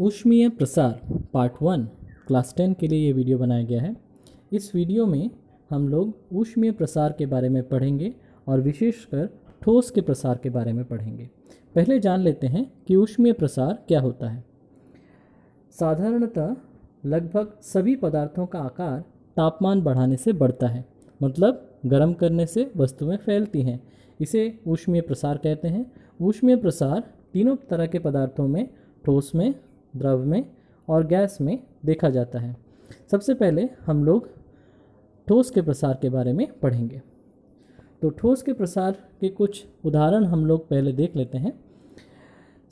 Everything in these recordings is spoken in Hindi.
ऊष्मीय प्रसार पार्ट 1 क्लास 10 के लिए ये वीडियो बनाया गया है। इस वीडियो में हम लोग ऊष्मीय प्रसार के बारे में पढ़ेंगे और विशेषकर ठोस के प्रसार के बारे में पढ़ेंगे। पहले जान लेते हैं कि ऊष्मीय प्रसार क्या होता है। साधारणतः लगभग सभी पदार्थों का आकार तापमान बढ़ाने से बढ़ता है, मतलब गर्म करने से वस्तुएं फैलती हैं। इसे ऊष्मीय प्रसार कहते हैं। ऊष्मीय प्रसार तीनों तरह के पदार्थों में, ठोस में, द्रव में और गैस में देखा जाता है। सबसे पहले हम लोग ठोस के प्रसार के बारे में पढ़ेंगे। तो ठोस के प्रसार के कुछ उदाहरण हम लोग पहले देख लेते हैं।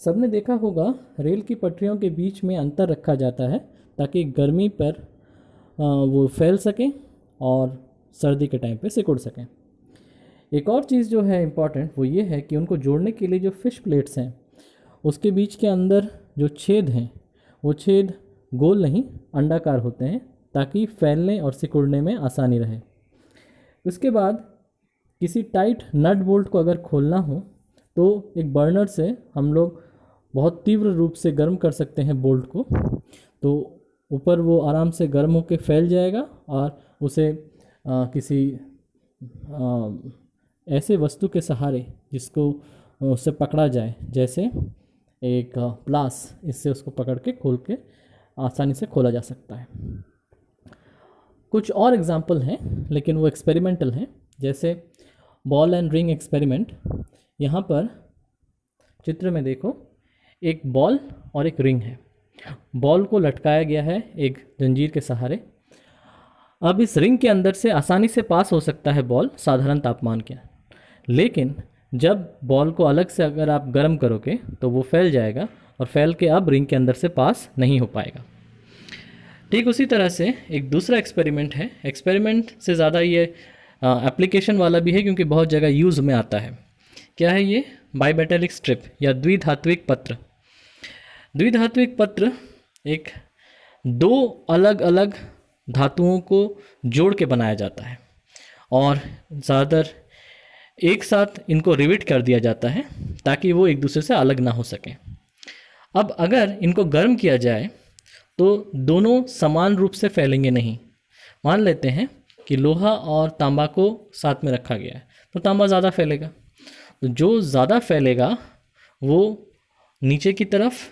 सबने देखा होगा, रेल की पटरियों के बीच में अंतर रखा जाता है ताकि गर्मी पर वो फैल सकें और सर्दी के टाइम पे सिकुड़ सकें। एक और चीज़ जो है इम्पॉर्टेंट, वो ये है कि उनको जोड़ने के लिए जो फिश प्लेट्स हैं उसके बीच के अंदर जो छेद हैं वो छेद गोल नहीं अंडाकार होते हैं ताकि फैलने और सिकुड़ने में आसानी रहे। उसके बाद किसी टाइट नट बोल्ट को अगर खोलना हो तो एक बर्नर से हम लोग बहुत तीव्र रूप से गर्म कर सकते हैं बोल्ट को, तो ऊपर वो आराम से गर्म होकर फैल जाएगा और उसे किसी ऐसे वस्तु के सहारे जिसको उससे पकड़ा जाए, जैसे एक प्लास, इससे उसको पकड़ के खोल के आसानी से खोला जा सकता है। कुछ और एग्जाम्पल हैं लेकिन वो एक्सपेरिमेंटल हैं, जैसे बॉल एंड रिंग एक्सपेरिमेंट। यहाँ पर चित्र में देखो, एक बॉल और एक रिंग है। बॉल को लटकाया गया है एक जंजीर के सहारे। अब इस रिंग के अंदर से आसानी से पास हो सकता है बॉल साधारण तापमान के, लेकिन जब बॉल को अलग से अगर आप गर्म करोगे तो वो फैल जाएगा और फैल के अब रिंग के अंदर से पास नहीं हो पाएगा। ठीक उसी तरह से एक दूसरा एक्सपेरिमेंट है। एक्सपेरिमेंट से ज़्यादा ये एप्लीकेशन वाला भी है क्योंकि बहुत जगह यूज़ में आता है। क्या है ये? बाइमेटेलिक स्ट्रिप या द्विधात्विक पत्र। द्विधात्विक पत्र एक दो अलग अलग धातुओं को जोड़ के बनाया जाता है और ज़्यादातर एक साथ इनको रिवेट कर दिया जाता है ताकि वो एक दूसरे से अलग ना हो सकें। अब अगर इनको गर्म किया जाए तो दोनों समान रूप से फैलेंगे नहीं। मान लेते हैं कि लोहा और तांबा को साथ में रखा गया है तो तांबा ज़्यादा फैलेगा, तो जो ज़्यादा फैलेगा वो नीचे की तरफ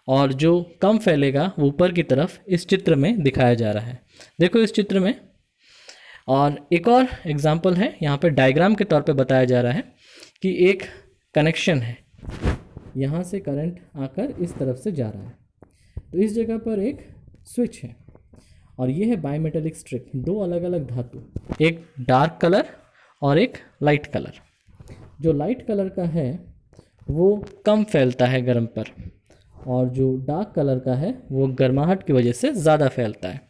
और जो कम फैलेगा वो ऊपर की तरफ इस चित्र में दिखाया जा रहा है। देखो इस चित्र में। और एक और एग्जाम्पल है, यहाँ पे डायग्राम के तौर पे बताया जा रहा है कि एक कनेक्शन है, यहाँ से करंट आकर इस तरफ से जा रहा है, तो इस जगह पर एक स्विच है और ये है बाइमेटेलिक स्ट्रिप, दो अलग अलग धातु, एक डार्क कलर और एक लाइट कलर। जो लाइट कलर का है वो कम फैलता है गर्म पर और जो डार्क कलर का है वो गर्माहट की वजह से ज़्यादा फैलता है।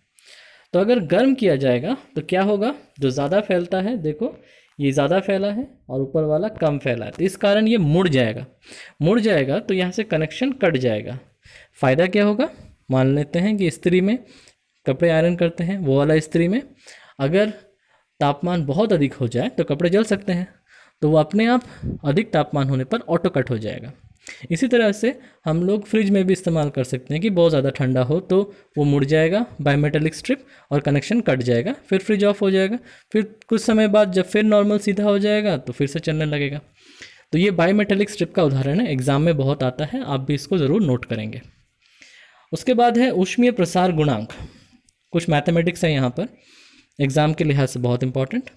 तो अगर गर्म किया जाएगा तो क्या होगा? जो ज़्यादा फैलता है, देखो ये ज़्यादा फैला है और ऊपर वाला कम फैला है, तो इस कारण ये मुड़ जाएगा तो यहाँ से कनेक्शन कट जाएगा। फ़ायदा क्या होगा? मान लेते हैं कि इस्त्री में कपड़े आयरन करते हैं, वो वाला इस्त्री में अगर तापमान बहुत अधिक हो जाए तो कपड़े जल सकते हैं, तो वो अपने आप अधिक तापमान होने पर ऑटो कट हो जाएगा। इसी तरह से हम लोग फ्रिज में भी इस्तेमाल कर सकते हैं कि बहुत ज़्यादा ठंडा हो तो वो मुड़ जाएगा बाइमेटेलिक स्ट्रिप और कनेक्शन कट जाएगा, फिर फ्रिज ऑफ हो जाएगा, फिर कुछ समय बाद जब फिर नॉर्मल सीधा हो जाएगा तो फिर से चलने लगेगा। तो ये बाइमेटेलिक स्ट्रिप का उदाहरण है, एग्जाम में बहुत आता है, आप भी इसको ज़रूर नोट करेंगे। उसके बाद है ऊष्मीय प्रसार गुणांक। कुछ मैथमेटिक्स है यहाँ पर, एग्ज़ाम के लिहाज से बहुत इंपॉर्टेंट।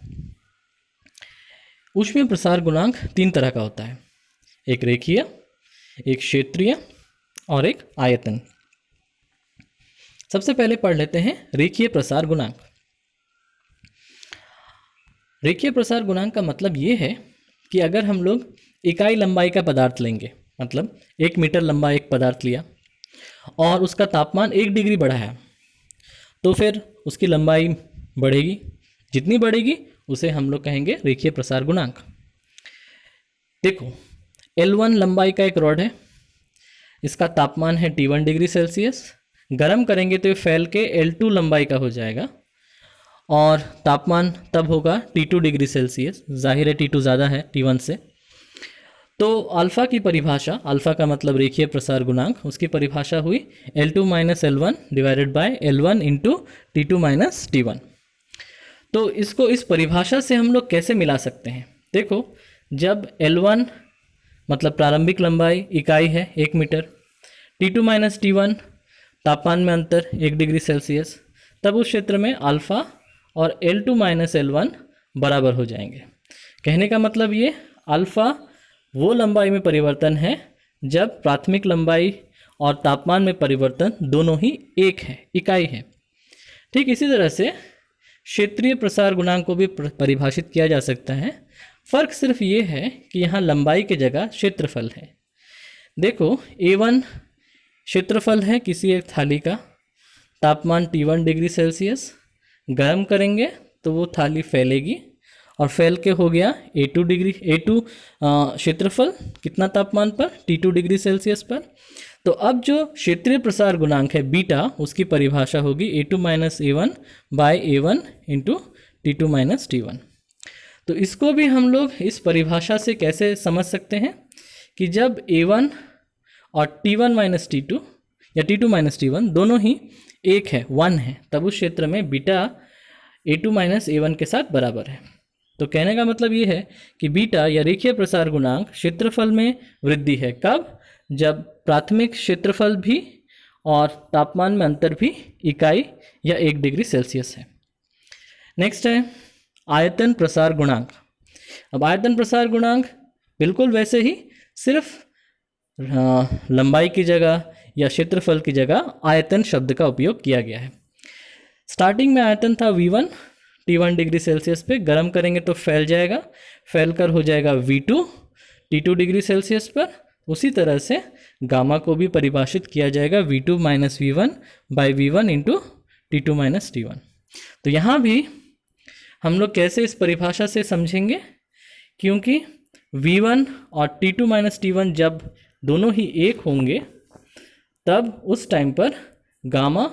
ऊष्मीय प्रसार गुणांक तीन तरह का होता है, एक रेखीय, एक क्षेत्रीय और एक आयतन। सबसे पहले पढ़ लेते हैं रेखीय प्रसार गुणांक। रेखीय प्रसार गुणांक का मतलब ये है कि अगर हम लोग इकाई लंबाई का पदार्थ लेंगे, मतलब 1 मीटर लंबा एक पदार्थ लिया और उसका तापमान 1 डिग्री बढ़ाया, तो फिर उसकी लंबाई बढ़ेगी। जितनी बढ़ेगी उसे हम लोग कहेंगे रेखीय प्रसार गुणांक। देखो, L1 लंबाई का एक रॉड है, इसका तापमान है T1 डिग्री सेल्सियस। गर्म करेंगे तो ये फैल के L2 लंबाई का हो जाएगा और तापमान तब होगा T2 डिग्री सेल्सियस। जाहिर है T2 ज़्यादा है T1 से। तो अल्फ़ा की परिभाषा, अल्फ़ा का मतलब रेखीय प्रसार गुणांक, उसकी परिभाषा हुई L2 minus L1 divided by L1 into T2 minus T1। तो इसको इस परिभाषा से हम लोग कैसे मिला सकते हैं? देखो, जब L1 मतलब प्रारंभिक लंबाई इकाई है 1 मीटर, T2 माइनस T1 तापमान में अंतर 1 डिग्री सेल्सियस, तब उस क्षेत्र में अल्फ़ा और L2 माइनस L1 बराबर हो जाएंगे। कहने का मतलब ये, अल्फ़ा वो लंबाई में परिवर्तन है जब प्राथमिक लंबाई और तापमान में परिवर्तन दोनों ही एक है, इकाई है। ठीक इसी तरह से क्षेत्रीय प्रसार गुणांक को भी परिभाषित किया जा सकता है। फर्क सिर्फ ये है कि यहाँ लंबाई की जगह क्षेत्रफल है। देखो, A1 क्षेत्रफल है किसी एक थाली का, तापमान T1 डिग्री सेल्सियस, गर्म करेंगे तो वो थाली फैलेगी और फैल के हो गया A2 क्षेत्रफल, कितना तापमान पर? T2 डिग्री सेल्सियस पर। तो अब जो क्षेत्रीय प्रसार गुणांक है बीटा, उसकी परिभाषा होगी A2 minus A1 bye A1 into T2 minus T1। तो इसको भी हम लोग इस परिभाषा से कैसे समझ सकते हैं कि जब A1 और T1 माइनस T2 या T2 माइनस T1 दोनों ही एक है, 1 है, तब उस क्षेत्र में बीटा A2 माइनस A1 के साथ बराबर है। तो कहने का मतलब ये है कि बीटा या रेखीय प्रसार गुणांक क्षेत्रफल में वृद्धि है। कब? जब प्राथमिक क्षेत्रफल भी और तापमान में अंतर भी इकाई या 1 डिग्री सेल्सियस है। नेक्स्ट है आयतन प्रसार गुणांक। अब आयतन प्रसार गुणांक बिल्कुल वैसे ही, सिर्फ लंबाई की जगह या क्षेत्रफल की जगह आयतन शब्द का उपयोग किया गया है। स्टार्टिंग में आयतन था V1, T1 डिग्री सेल्सियस पे, गर्म करेंगे तो फैल जाएगा, फैल कर हो जाएगा V2 T2 डिग्री सेल्सियस पर। उसी तरह से गामा को भी परिभाषित किया जाएगा V2 minus V1 by V1 into T2 minus T1। तो यहाँ भी हम लोग कैसे इस परिभाषा से समझेंगे, क्योंकि V1 और T2 माइनस T1 जब दोनों ही एक होंगे तब उस टाइम पर गामा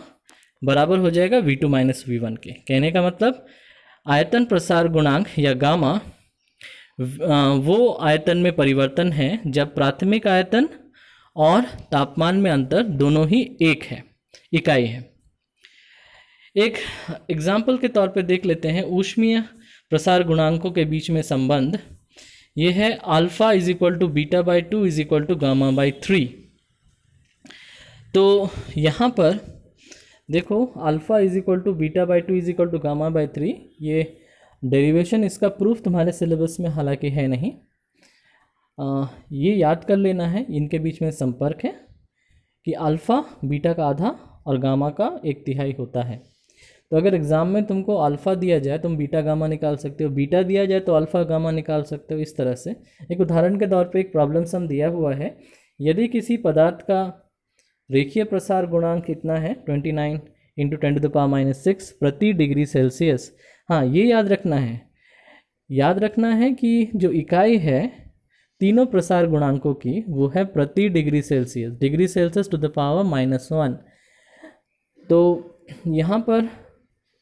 बराबर हो जाएगा V2 माइनस V1 के। कहने का मतलब आयतन प्रसार गुणांक या गामा वो आयतन में परिवर्तन है जब प्राथमिक आयतन और तापमान में अंतर दोनों ही एक है, इकाई है। एक एग्जाम्पल के तौर पे देख लेते हैं ऊष्मीय प्रसार गुणांकों के बीच में संबंध। ये है alpha is equal to beta by 2 is equal to gamma by 3। तो यहाँ पर देखो, alpha is equal to beta by 2 is equal to gamma by 3, ये डेरिवेशन, इसका प्रूफ तुम्हारे सिलेबस में हालांकि है नहीं। ये याद कर लेना है, इनके बीच में संपर्क है कि अल्फ़ा बीटा का आधा और गामा का 1/3 होता है। तो अगर एग्ज़ाम में तुमको अल्फ़ा दिया जाए तुम बीटा गामा निकाल सकते हो, बीटा दिया जाए तो अल्फ़ा गामा निकाल सकते हो। इस तरह से एक उदाहरण के तौर पे एक प्रॉब्लम सम दिया हुआ है, यदि किसी पदार्थ का रेखीय प्रसार गुणांक कितना है 29 इंटू 10⁻⁻6 प्रति डिग्री सेल्सियस। हाँ, ये याद रखना है कि जो इकाई है तीनों प्रसार गुणांकों की वो है प्रति degree Celsius, degree Celsius to the power -1। तो यहाँ पर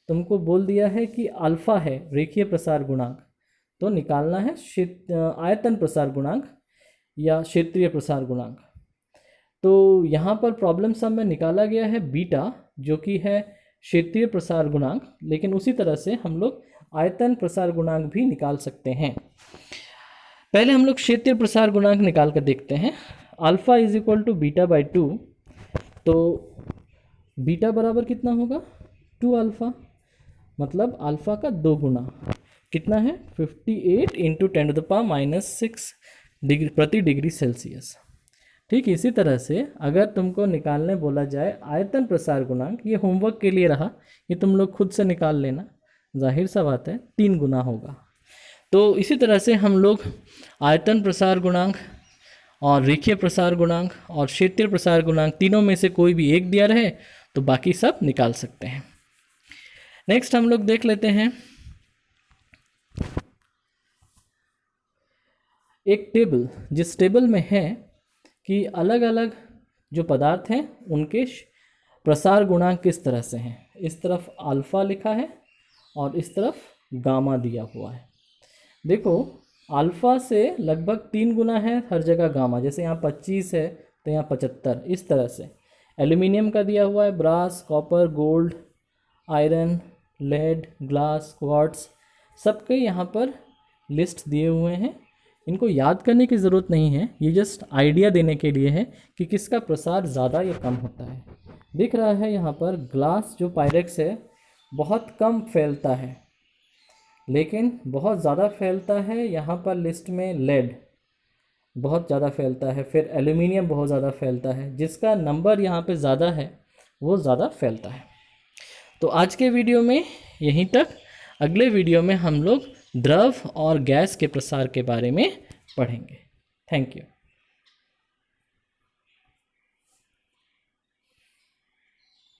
तुमको बोल दिया है कि अल्फ़ा है रेखीय प्रसार गुणांक, तो निकालना है आयतन प्रसार गुणांक या क्षेत्रीय प्रसार गुणांक। तो यहाँ पर प्रॉब्लम सम में निकाला गया है बीटा, जो कि है क्षेत्रीय प्रसार गुणांक, लेकिन उसी तरह से हम लोग आयतन प्रसार गुणांक भी निकाल सकते हैं। पहले हम लोग क्षेत्रीय प्रसार गुणांक निकाल कर देखते हैं। Alpha is equal to beta by 2, तो बीटा बराबर कितना होगा 2 अल्फ़ा, मतलब अल्फ़ा का 2 गुना कितना है 58 इंटू 10⁻⁻6 डिग्री प्रति डिग्री सेल्सियस। ठीक इसी तरह से अगर तुमको निकालने बोला जाए आयतन प्रसार गुणांक, ये होमवर्क के लिए रहा, ये तुम लोग खुद से निकाल लेना, जाहिर सा बात है 3 गुना होगा। तो इसी तरह से हम लोग आयतन प्रसार गुणांक और रेखीय प्रसार गुणांक और क्षेत्रीय प्रसार गुणांक तीनों में से कोई भी एक दिया रहे तो बाकी सब निकाल सकते हैं। नेक्स्ट हम लोग देख लेते हैं एक टेबल, जिस टेबल में है कि अलग अलग जो पदार्थ हैं उनके प्रसार गुणांक किस तरह से हैं। इस तरफ अल्फ़ा लिखा है और इस तरफ गामा दिया हुआ है। देखो, अल्फ़ा से लगभग 3 गुना है हर जगह गामा, जैसे यहाँ 25 है तो यहाँ 75, इस तरह से। एल्यूमिनियम का दिया हुआ है brass, copper, gold, iron, lead, glass, quartz, सबके यहाँ पर लिस्ट दिए हुए हैं। इनको याद करने की ज़रूरत नहीं है, ये जस्ट आइडिया देने के लिए है कि किसका प्रसार ज़्यादा या कम होता है। दिख रहा है यहाँ पर ग्लास जो पायरेक्स है बहुत कम फैलता है, लेकिन बहुत ज़्यादा फैलता है यहाँ पर लिस्ट में लेड, बहुत ज़्यादा फैलता है। फिर एल्यूमिनियम बहुत ज़्यादा फैलता है, जिसका नंबर यहाँ पे ज़्यादा है वो ज़्यादा फैलता है। तो आज के वीडियो में यहीं तक। अगले वीडियो में हम लोग द्रव और गैस के प्रसार के बारे में पढ़ेंगे। Thank you.